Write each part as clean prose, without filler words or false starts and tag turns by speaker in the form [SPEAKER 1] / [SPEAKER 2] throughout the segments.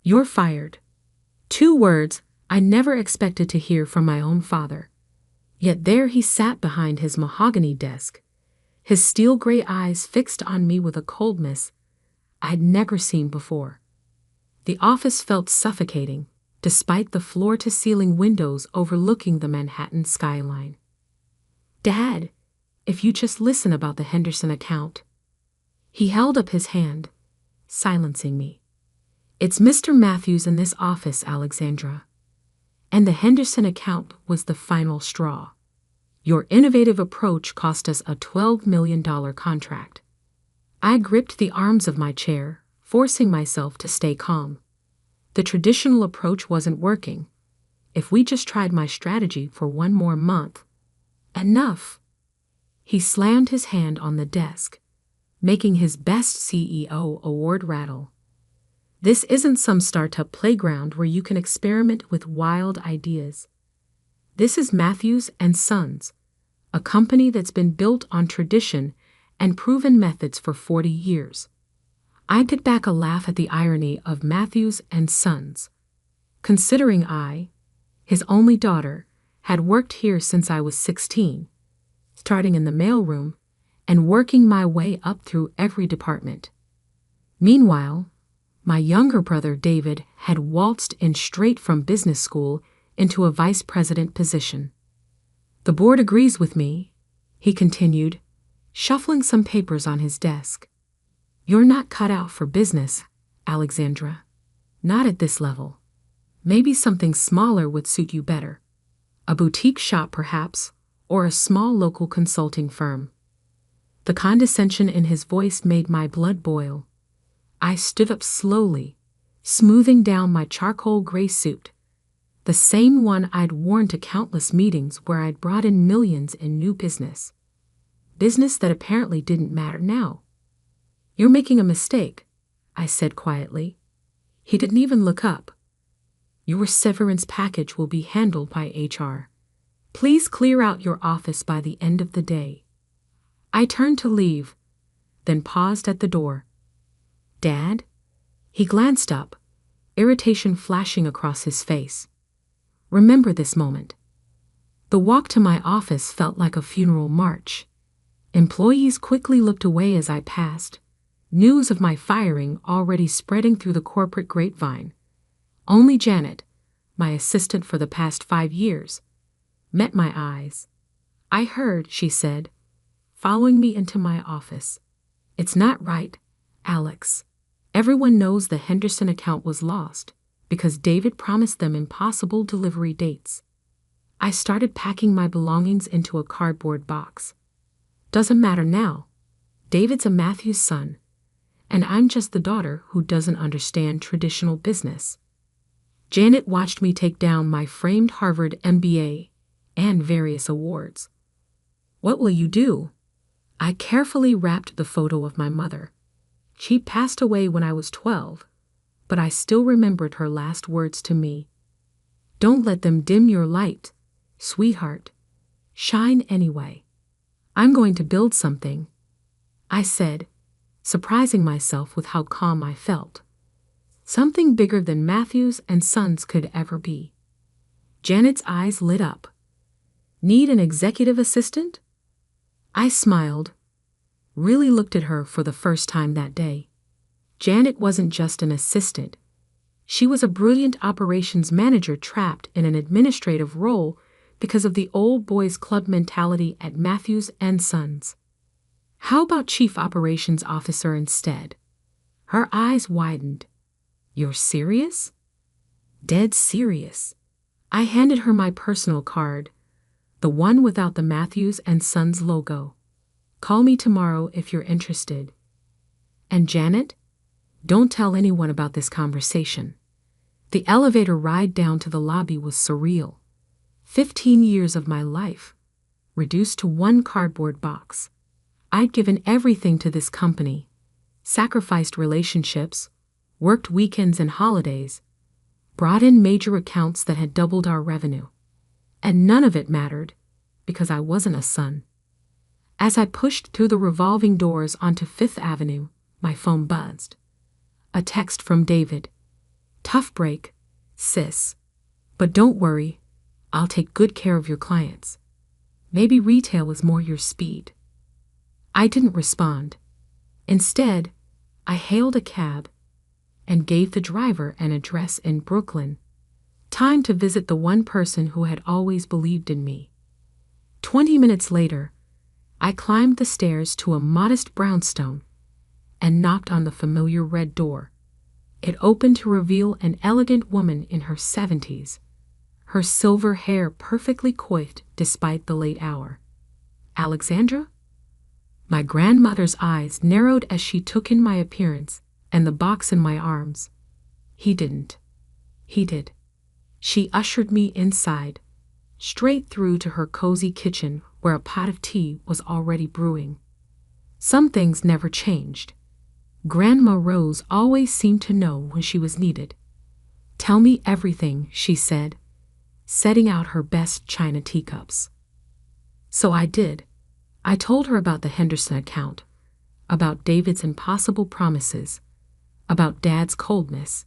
[SPEAKER 1] "You're fired." 2 words I never expected to hear from my own father. Yet there he sat behind his mahogany desk, his steel-gray eyes fixed on me with a coldness I'd never seen before. The office felt suffocating, despite the floor-to-ceiling windows overlooking the Manhattan skyline. "Dad, if you just listen about the Henderson account." He held up his hand, silencing me. "It's Mr. Matthews in this office, Alexandra. And the Henderson account was the final straw. Your innovative approach cost us a $12 million contract." I gripped the arms of my chair, forcing myself to stay calm. The traditional approach wasn't working. If we just tried my strategy for 1 more month. Enough. He slammed his hand on the desk, making his Best CEO award rattle. "This isn't some startup playground where you can experiment with wild ideas. This is Matthews and Sons, a company that's been built on tradition and proven methods for 40 years. I could back a laugh at the irony of Matthews and Sons, considering I, his only daughter, had worked here since I was 16, starting in the mailroom and working my way up through every department. Meanwhile, my younger brother David had waltzed in straight from business school into a vice president position. "The board agrees with me," he continued, shuffling some papers on his desk. "You're not cut out for business, Alexandra. Not at this level. Maybe something smaller would suit you better. A boutique shop, perhaps, or a small local consulting firm." The condescension in his voice made my blood boil. I stood up slowly, smoothing down my charcoal gray suit, the same one I'd worn to countless meetings where I'd brought in millions in new business. Business that apparently didn't matter now. "You're making a mistake," I said quietly. He didn't even look up. "Your severance package will be handled by HR. Please clear out your office by the end of the day." I turned to leave, then paused at the door. "Dad?" He glanced up, irritation flashing across his face. Remember this moment. The walk to my office felt like a funeral march. Employees quickly looked away as I passed, news of my firing already spreading through the corporate grapevine. Only Janet, my assistant for the past 5 years, met my eyes. "I heard," she said, following me into my office. "It's not right, Alex. Everyone knows the Henderson account was lost because David promised them impossible delivery dates." I started packing my belongings into a cardboard box. "Doesn't matter now. David's a Matthews son, and I'm just the daughter who doesn't understand traditional business." Janet watched me take down my framed Harvard MBA and various awards. "What will you do?" I carefully wrapped the photo of my mother. She passed away when I was 12, but I still remembered her last words to me. "Don't let them dim your light, sweetheart. Shine anyway." "I'm going to build something," I said, surprising myself with how calm I felt. "Something bigger than Matthews and Sons could ever be." Janet's eyes lit up. "Need an executive assistant?" I smiled, really looked at her for the first time that day. Janet wasn't just an assistant. She was a brilliant operations manager trapped in an administrative role because of the old boys club mentality at Matthews and Sons. "How about chief operations officer instead?" Her eyes widened. "You're serious?" "Dead serious." I handed her my personal card, the one without the Matthews and Sons logo. "Call me tomorrow if you're interested. And Janet, don't tell anyone about this conversation." The elevator ride down to the lobby was surreal. 15 years of my life, reduced to one cardboard box. I'd given everything to this company, sacrificed relationships, worked weekends and holidays, brought in major accounts that had doubled our revenue. And none of it mattered, because I wasn't a son. As I pushed through the revolving doors onto 5th Avenue, my phone buzzed. A text from David. Tough break, sis. But don't worry, I'll take good care of your clients. Maybe retail is more your speed." I didn't respond. Instead, I hailed a cab and gave the driver an address in Brooklyn. Time to visit the one person who had always believed in me. 20 minutes later, I climbed the stairs to a modest brownstone and knocked on the familiar red door. It opened to reveal an elegant woman in her 70s, her silver hair perfectly coiffed despite the late hour. "Alexandra?" My grandmother's eyes narrowed as she took in my appearance and the box in my arms. "He didn't. He did." She ushered me inside, straight through to her cozy kitchen where a pot of tea was already brewing. Some things never changed. Grandma Rose always seemed to know when she was needed. "Tell me everything," she said, setting out her best china teacups. So I did. I told her about the Henderson account, about David's impossible promises, about Dad's coldness,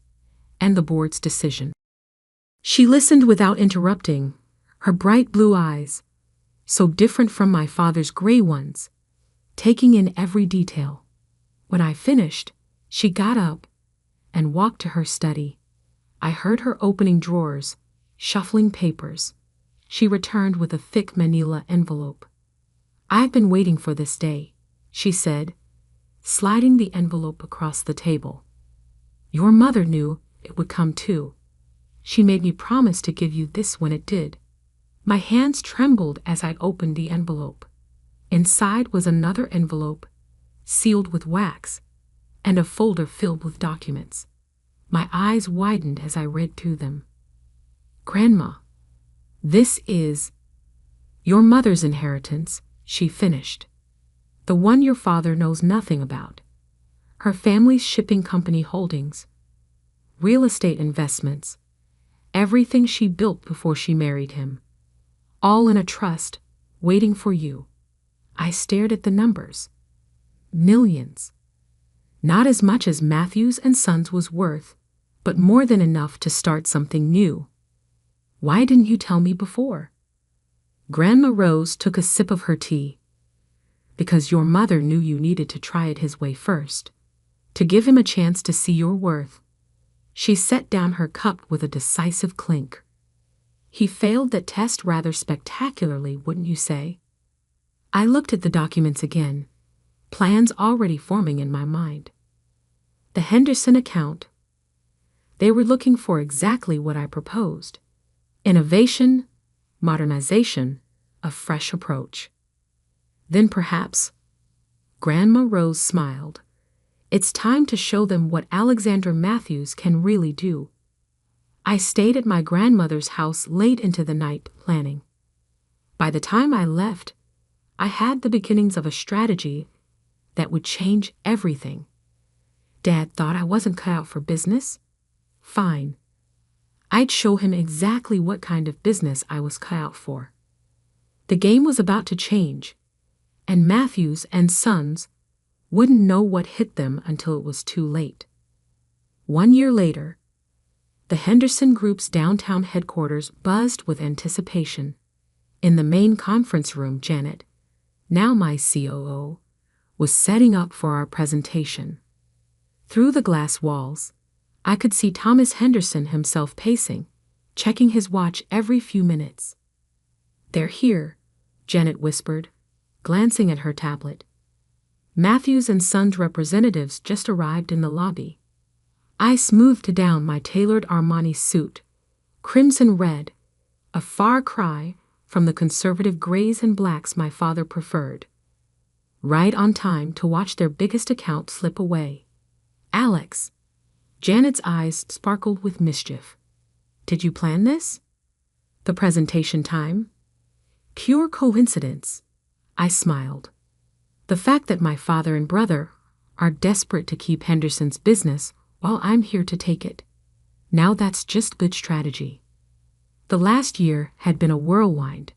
[SPEAKER 1] and the board's decision. She listened without interrupting, her bright blue eyes, so different from my father's gray ones, taking in every detail. When I finished, she got up and walked to her study. I heard her opening drawers, shuffling papers. She returned with a thick manila envelope. "I've been waiting for this day," she said, sliding the envelope across the table. "Your mother knew it would come too. She made me promise to give you this when it did." My hands trembled as I opened the envelope. Inside was another envelope, sealed with wax, and a folder filled with documents. My eyes widened as I read through them. "Grandma, this is your mother's inheritance," she finished. "The one your father knows nothing about. Her family's shipping company holdings, real estate investments, everything she built before she married him. All in a trust, waiting for you." I stared at the numbers. Millions. Not as much as Matthews and Sons was worth, but more than enough to start something new. "Why didn't you tell me before?" Grandma Rose took a sip of her tea. "Because your mother knew you needed to try it his way first, to give him a chance to see your worth." She set down her cup with a decisive clink. "He failed that test rather spectacularly, wouldn't you say?" I looked at the documents again, plans already forming in my mind. The Henderson account. They were looking for exactly what I proposed. Innovation, modernization, a fresh approach. Then perhaps, Grandma Rose smiled, it's time to show them what Alexandra Matthews can really do. I stayed at my grandmother's house late into the night planning. By the time I left, I had the beginnings of a strategy that would change everything. Dad thought I wasn't cut out for business. Fine. I'd show him exactly what kind of business I was cut out for. The game was about to change, and Matthews and Sons wouldn't know what hit them until it was too late. 1 year later, the Henderson Group's downtown headquarters buzzed with anticipation. In the main conference room, Janet, now my COO, was setting up for our presentation. Through the glass walls, I could see Thomas Henderson himself pacing, checking his watch every few minutes. "They're here," Janet whispered, glancing at her tablet. Matthews and Sons representatives just arrived in the lobby. I smoothed down my tailored Armani suit, crimson red, a far cry from the conservative grays and blacks my father preferred. Right on time to watch their biggest account slip away. "Alex." Janet's eyes sparkled with mischief. "Did you plan this? The presentation time?" "Pure coincidence," I smiled. "The fact that my father and brother are desperate to keep Henderson's business while I'm here to take it. Now that's just good strategy." The last year had been a whirlwind.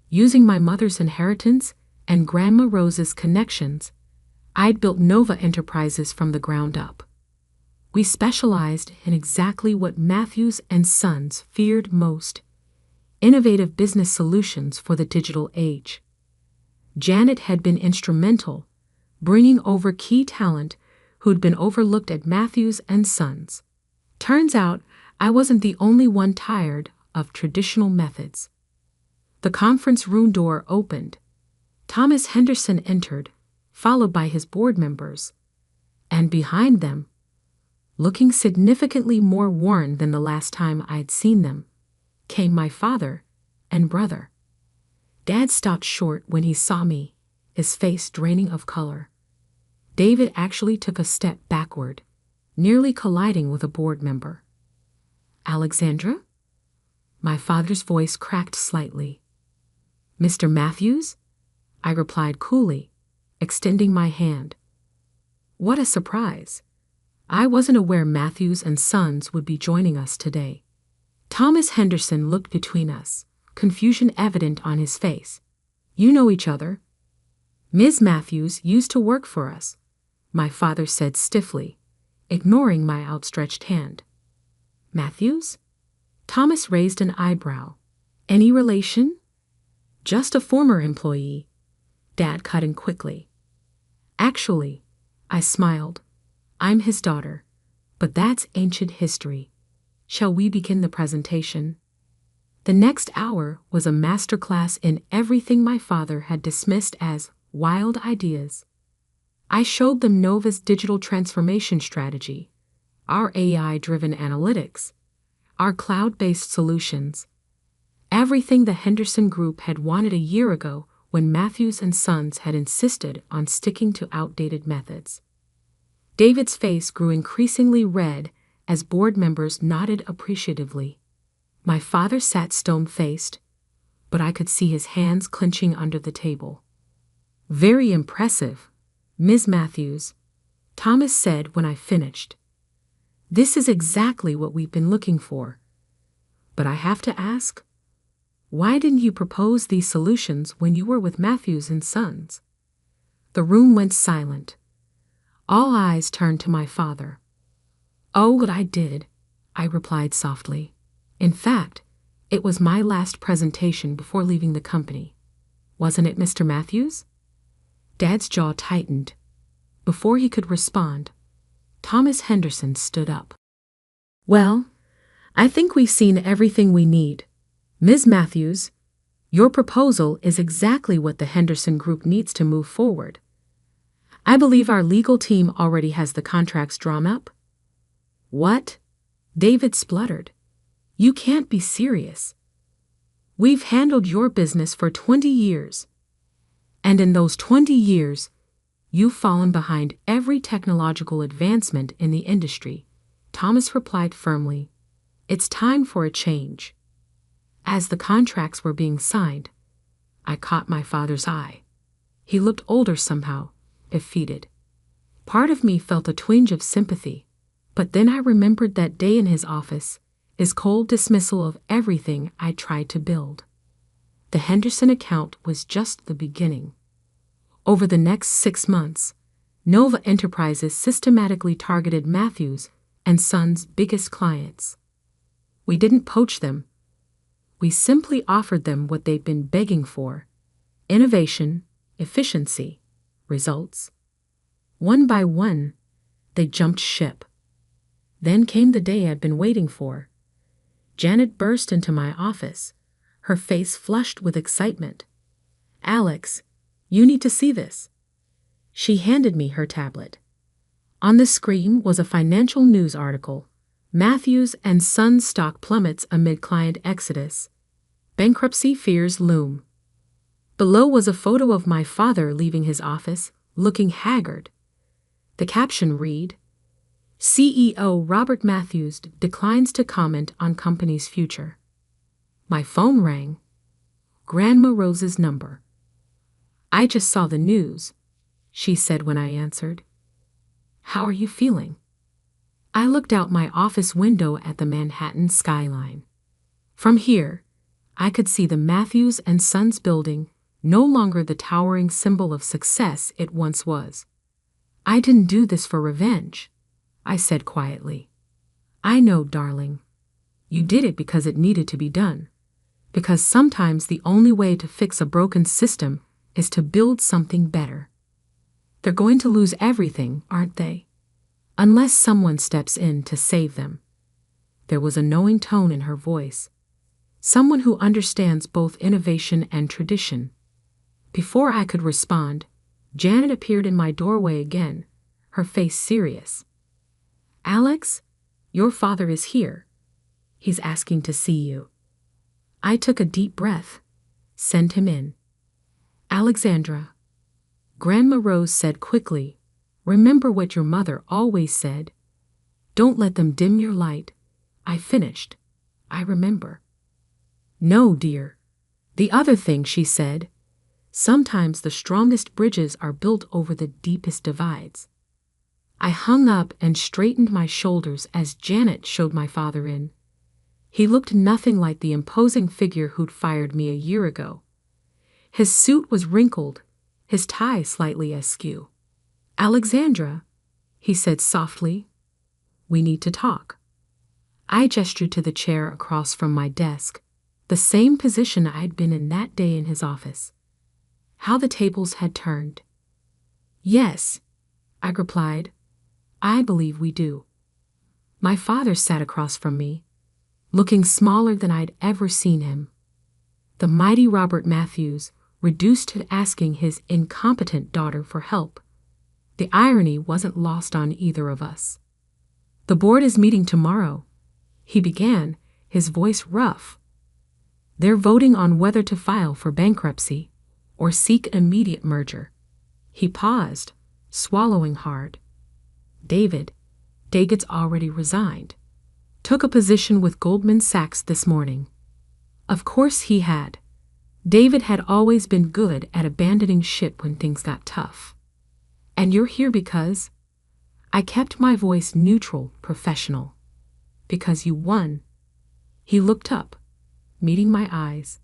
[SPEAKER 1] Using my mother's inheritance and Grandma Rose's connections, I'd built Nova Enterprises from the ground up. We specialized in exactly what Matthews and Sons feared most: innovative business solutions for the digital age. Janet had been instrumental, bringing over key talent who'd been overlooked at Matthews and Sons. Turns out, I wasn't the only one tired of traditional methods. The conference room door opened. Thomas Henderson entered, followed by his board members. And behind them, looking significantly more worn than the last time I'd seen them, came my father and brother. Dad stopped short when he saw me, his face draining of color. David actually took a step backward, nearly colliding with a board member. "Alexandra?" My father's voice cracked slightly. "Mr. Matthews?" I replied coolly, extending my hand. What a surprise! I wasn't aware Matthews and Sons would be joining us today. Thomas Henderson looked between us, confusion evident on his face. "You know each other?" "Ms. Matthews used to work for us," my father said stiffly, ignoring my outstretched hand. "Matthews?" Thomas raised an eyebrow. "Any relation?" "Just a former employee," Dad cut in quickly. "Actually," I smiled, "I'm his daughter, but that's ancient history. Shall we begin the presentation?" The next hour was a masterclass in everything my father had dismissed as wild ideas. I showed them Nova's digital transformation strategy, our AI-driven analytics, our cloud-based solutions, everything the Henderson Group had wanted a year ago when Matthews and Sons had insisted on sticking to outdated methods. David's face grew increasingly red as board members nodded appreciatively. My father sat stone-faced, but I could see his hands clenching under the table. "Very impressive, Ms. Matthews," Thomas said when I finished. "This is exactly what we've been looking for. But I have to ask, why didn't you propose these solutions when you were with Matthews and Sons?" The room went silent. All eyes turned to my father. "Oh, what I did," I replied softly. "In fact, it was my last presentation before leaving the company. Wasn't it, Mr. Matthews?" Dad's jaw tightened. Before he could respond, Thomas Henderson stood up. "Well, I think we've seen everything we need. Ms. Matthews, your proposal is exactly what the Henderson Group needs to move forward. I believe our legal team already has the contracts drawn up." "What?" David spluttered. "You can't be serious. We've handled your business for 20 years. And in those 20 years, you've fallen behind every technological advancement in the industry," Thomas replied firmly. "It's time for a change." As the contracts were being signed, I caught my father's eye. He looked older somehow, defeated. Part of me felt a twinge of sympathy, but then I remembered that day in his office, his cold dismissal of everything I tried to build. The Henderson account was just the beginning. Over the next 6 months, Nova Enterprises systematically targeted Matthews and Sons' biggest clients. We didn't poach them. We simply offered them what they'd been begging for: innovation, efficiency, results. One by one, they jumped ship. Then came the day I'd been waiting for. Janet burst into my office, her face flushed with excitement. "Alex, you need to see this." She handed me her tablet. On the screen was a financial news article: Matthews and Sons stock plummets amid client exodus. Bankruptcy fears loom. Below was a photo of my father leaving his office, looking haggard. The caption read, "CEO Robert Matthews declines to comment on company's future." My phone rang. Grandma Rose's number. "I just saw the news," she said when I answered. "How are you feeling?" I looked out my office window at the Manhattan skyline. From here, I could see the Matthews and Sons building, no longer the towering symbol of success it once was. I didn't do this for revenge. I said quietly. I know, darling. You did it because it needed to be done. Because sometimes the only way to fix a broken system is to build something better. They're going to lose everything, aren't they? Unless someone steps in to save them. There was a knowing tone in her voice. Someone who understands both innovation and tradition. Before I could respond, Janet appeared in my doorway again, her face serious. Alex, your father is here. He's asking to see you. I took a deep breath. Send him in. Alexandra. Grandma Rose said quickly, remember what your mother always said. Don't let them dim your light. I finished. I remember. No, dear. The other thing, she said. Sometimes the strongest bridges are built over the deepest divides. I hung up and straightened my shoulders as Janet showed my father in. He looked nothing like the imposing figure who'd fired me a year ago. His suit was wrinkled, his tie slightly askew. Alexandra, he said softly, we need to talk. I gestured to the chair across from my desk, the same position I'd been in that day in his office. How the tables had turned. Yes, I replied, I believe we do. My father sat across from me, looking smaller than I'd ever seen him. The mighty Robert Matthews, reduced to asking his incompetent daughter for help. The irony wasn't lost on either of us. The board is meeting tomorrow, he began, his voice rough. They're voting on whether to file for bankruptcy or seek immediate merger. He paused, swallowing hard. David's already resigned. Took a position with Goldman Sachs this morning. Of course he had. David had always been good at abandoning ship when things got tough. And you're here because... I kept my voice neutral, professional. Because you won. He looked up, meeting my eyes.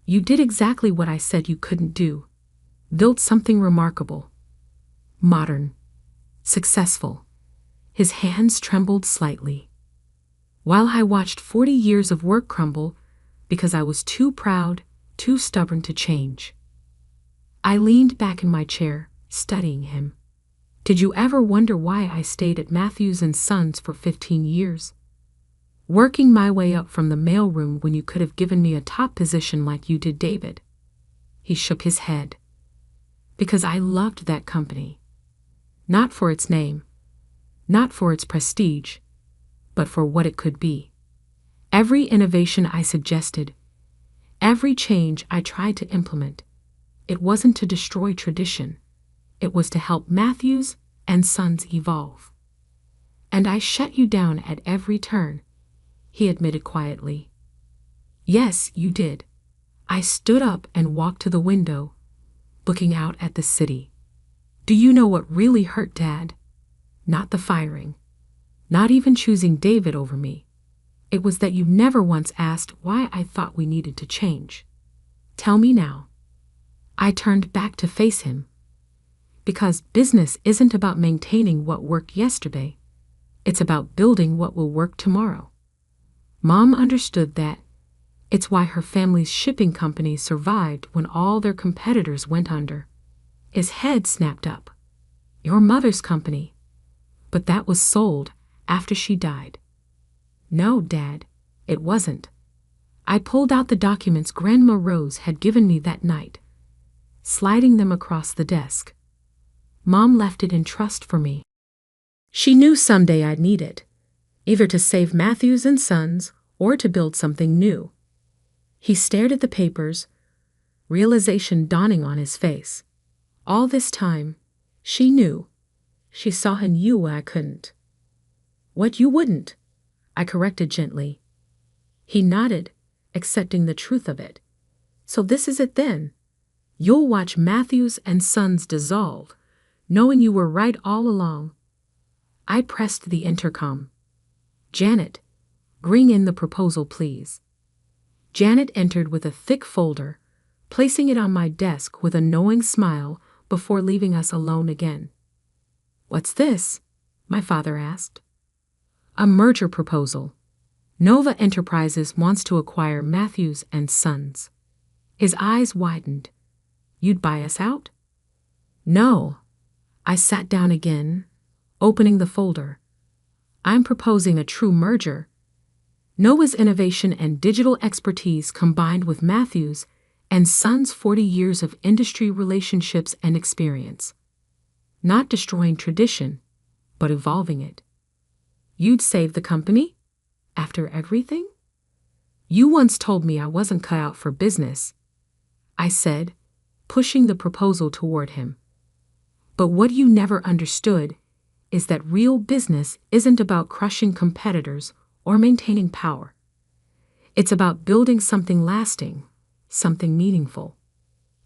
[SPEAKER 1] You did exactly what I said you couldn't do. Built something remarkable. Modern. Successful. His hands trembled slightly. While I watched 40 years of work crumble because I was too proud, too stubborn to change. I leaned back in my chair, studying him. Did you ever wonder why I stayed at Matthews & Sons for 15 years? Working my way up from the mailroom when you could have given me a top position like you did David. He shook his head. Because I loved that company. Not for its name, not for its prestige, but for what it could be. Every innovation I suggested, every change I tried to implement, it wasn't to destroy tradition. It was to help Matthews & Sons evolve. And I shut you down at every turn, he admitted quietly. Yes, you did. I stood up and walked to the window, looking out at the city. Do you know what really hurt, Dad? Not the firing. Not even choosing David over me. It was that you never once asked why I thought we needed to change. Tell me now. I turned back to face him. Because business isn't about maintaining what worked yesterday. It's about building what will work tomorrow. Mom understood that. It's why her family's shipping company survived when all their competitors went under. His head snapped up. Your mother's company. But that was sold after she died. No, Dad, it wasn't. I pulled out the documents Grandma Rose had given me that night, sliding them across the desk. Mom left it in trust for me. She knew someday I'd need it, either to save Matthews & Sons or to build something new. He stared at the papers, realization dawning on his face. All this time, she knew. She saw in you what I couldn't. What you wouldn't, I corrected gently. He nodded, accepting the truth of it. So this is it then. You'll watch Matthews & Sons dissolve, knowing you were right all along. I pressed the intercom. Janet, bring in the proposal, please. Janet entered with a thick folder, placing it on my desk with a knowing smile before leaving us alone again. What's this? my father asked. A merger proposal. Nova Enterprises wants to acquire Matthews and Sons. His eyes widened. You'd buy us out? No. I sat down again, opening the folder. I'm proposing a true merger. Nova's innovation and digital expertise combined with Matthews and Sons' 40 years of industry relationships and experience. Not destroying tradition, but evolving it. You'd save the company? After everything? You once told me I wasn't cut out for business, I said, pushing the proposal toward him. But what you never understood is that real business isn't about crushing competitors or maintaining power. It's about building something lasting, something meaningful.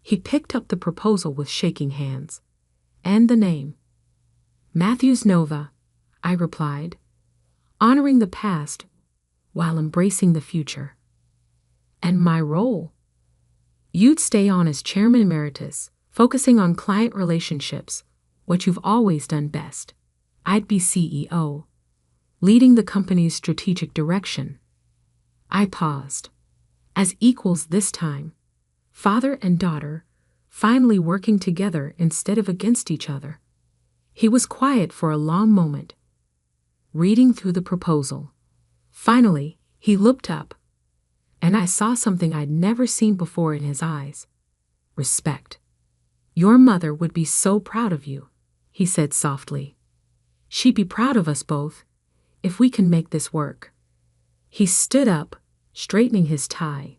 [SPEAKER 1] He picked up the proposal with shaking hands. And the name. Matthews Nova, I replied, honoring the past while embracing the future. And my role? You'd stay on as Chairman Emeritus, focusing on client relationships, what you've always done best. I'd be CEO, leading the company's strategic direction. I paused. As equals this time, father and daughter, finally working together instead of against each other. He was quiet for a long moment, reading through the proposal. Finally, he looked up, and I saw something I'd never seen before in his eyes. Respect. Your mother would be so proud of you, he said softly. She'd be proud of us both, if we can make this work. He stood up, straightening his tie,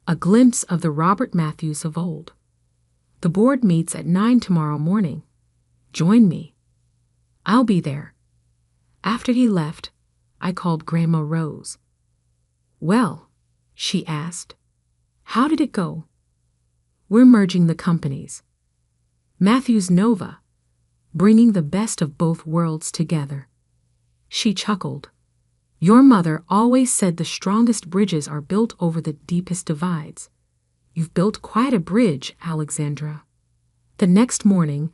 [SPEAKER 1] a glimpse of the Robert Matthews of old. The board meets at 9 tomorrow morning. Join me. I'll be there. After he left, I called Grandma Rose. Well, she asked, how did it go? We're merging the companies. Matthews Nova, bringing the best of both worlds together. She chuckled. Your mother always said the strongest bridges are built over the deepest divides. You've built quite a bridge, Alexandra. The next morning,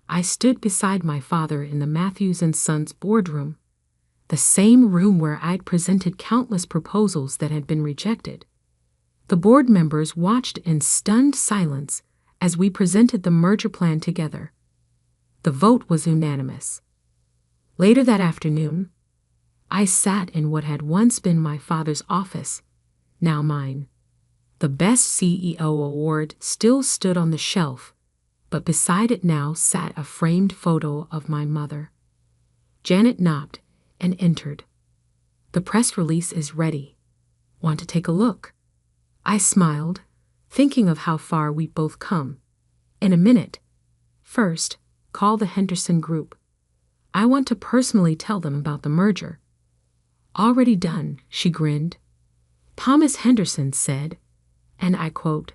[SPEAKER 1] I stood beside my father in the Matthews and Sons boardroom, the same room where I'd presented countless proposals that had been rejected. The board members watched in stunned silence as we presented the merger plan together. The vote was unanimous. Later that afternoon, I sat in what had once been my father's office, now mine. The Best CEO award still stood on the shelf, but beside it now sat a framed photo of my mother. Janet knocked and entered. The press release is ready. Want to take a look? I smiled, thinking of how far we'd both come. In a minute. First, call the Henderson Group. I want to personally tell them about the merger. Already done, she grinned. Thomas Henderson said, and I quote,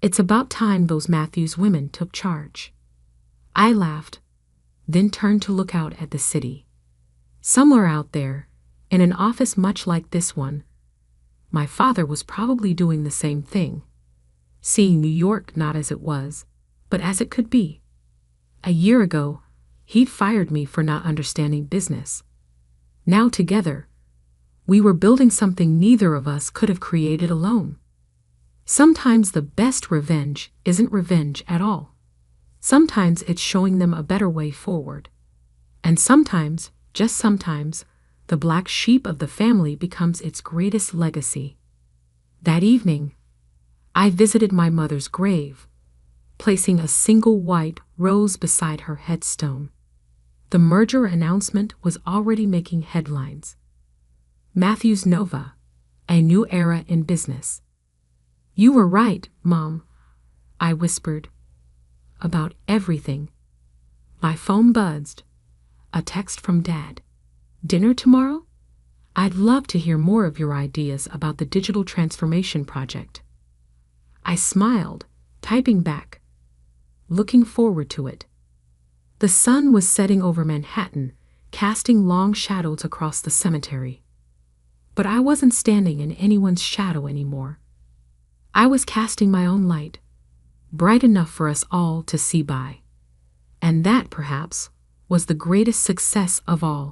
[SPEAKER 1] "It's about time those Matthews women took charge." I laughed, then turned to look out at the city. Somewhere out there, in an office much like this one, my father was probably doing the same thing, seeing New York not as it was, but as it could be. A year ago, he'd fired me for not understanding business. Now together, we were building something neither of us could have created alone. Sometimes the best revenge isn't revenge at all. Sometimes it's showing them a better way forward. And sometimes, just sometimes, the black sheep of the family becomes its greatest legacy. That evening, I visited my mother's grave, placing a single white rose beside her headstone. The merger announcement was already making headlines. Matthews Nova, a new era in business. You were right, Mom, I whispered. About everything. My phone buzzed. A text from Dad. Dinner tomorrow? I'd love to hear more of your ideas about the digital transformation project. I smiled, typing back, looking forward to it. The sun was setting over Manhattan, casting long shadows across the cemetery. But I wasn't standing in anyone's shadow anymore. I was casting my own light, bright enough for us all to see by. And that, perhaps, was the greatest success of all.